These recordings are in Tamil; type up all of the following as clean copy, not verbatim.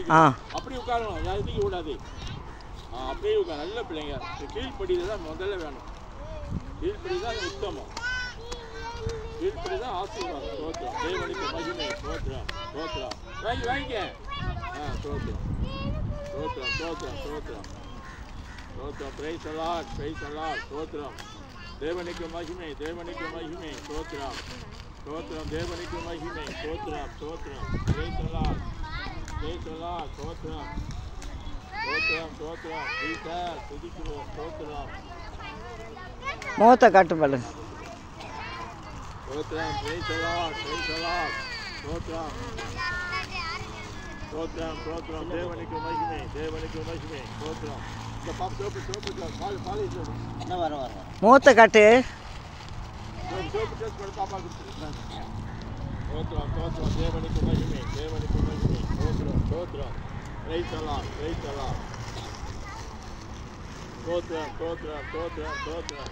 அப்படி உட்காரணும், யாரும் தூக்கி விடாது. அப்படியே உட்கார. நல்ல பிள்ளைங்க. கீழ்ப்படியில் தான் முதல்ல வேணும். கீழ்ப்படி தான் உத்தமம். கீழ்ப்படி தான் ஆசீர்வாதம். ஸ்தோத்திரம். தேவனுக்கு மகிமை. ஸ்தோத்திரம். ஸ்தோத்திரம். வாங்கிக்க. ஸ்தோத்திரம். ஸ்தோத்திரம். ஸ்தோத்திரம். ஸ்தோத்திரம். ஸ்தோத்திரம். Praise the Lord. Praise the Lord. ஸ்தோத்திரம். தேவனுக்கு மகிமை. தேவனுக்கு மகிமை. ஸ்தோத்திரம். ஸ்தோத்திரம். தேவனுக்கு மகிமை. ஸ்தோத்திரம். ஸ்தோத்திரம். Praise the Lord. Praise the Lord. ஸ்தோத்திரம். ஸ்தோத்திரம். ஸ்தோத்திரம். ஜீசஸ் துதிக்கிறோம். ஸ்தோத்திரம். முகத்தை காட்டு பாரு. ஸ்தோத்திரம். Praise the Lord. Praise the Lord. ஸ்தோத்திரம். ஸ்தோத்திரம். ஸ்தோத்திரம். தேவனுக்கு மகிமை. தேவனுக்கு மகிமை. ஸ்தோத்திரம். இந்த பாப் சோப்பு சோப்பு கால் கால் என்ன வர வர முகத்தை காட்டு. சோப்பு டெஸ்ட் பண்ண பாப்பாக்கு. ஸ்தோத்திரம். ஸ்தோத்திரம். தேவனுக்கு மகிமை. தேவனுக்கு மகிமை. ஸ்தோத்திரம். ஸ்தோத்திரம். Praise the Lord. Praise the Lord. ஸ்தோத்திரம். ஸ்தோத்திரம். ஸ்தோத்திரம். ஸ்தோத்திரம்.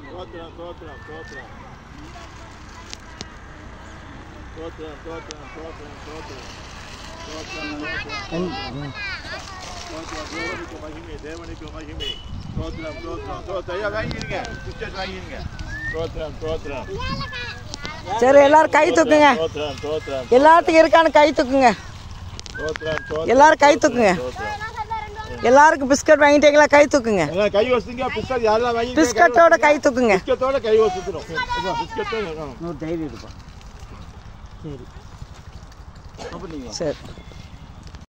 ஸ்தோத்திரம். ஸ்தோத்திரம். ஸ்தோத்திரம். ஸ்தோத்திரம். ஸ்தோத்திரம். ஸ்தோத்திரம். ஸ்தோத்திரம். தேவனுக்கு மகிமை. தேவனுக்கு மகிமை. ஸ்தோத்திரம். ஸ்தோத்திரம். ஸ்தோத்திரம். வாங்கிடுங்க. பிஸ்கட் வாங்கிடுங்க. ஸ்தோத்திரம். ஸ்தோத்திரம். சரி, எல்லாரும் கை தூக்குங்க. ஸ்தோத்திரம். ஸ்தோத்திரம். எல்லாத்துக்கும் இருக்கான்னு கை தூக்குங்க. ஸ்தோத்திரம். ஸ்தோத்திரம். எல்லாரும் கை தூக்குங்க. எல்லாருக்கும் பிஸ்கட் வாங்கிட்டீங்களா? கை தூக்குங்க. எல்லாம் கை வச்சுங்க. பிஸ்கட் யாரெல்லாம் வாங்கி பிஸ்கட்டோட கை தூக்குங்க. பிஸ்கட்டோட கை வச்சுக்கணும். பிஸ்கட்டோட தைரியம் இருப்பா. சரி. அப்ப நீங்க சரி.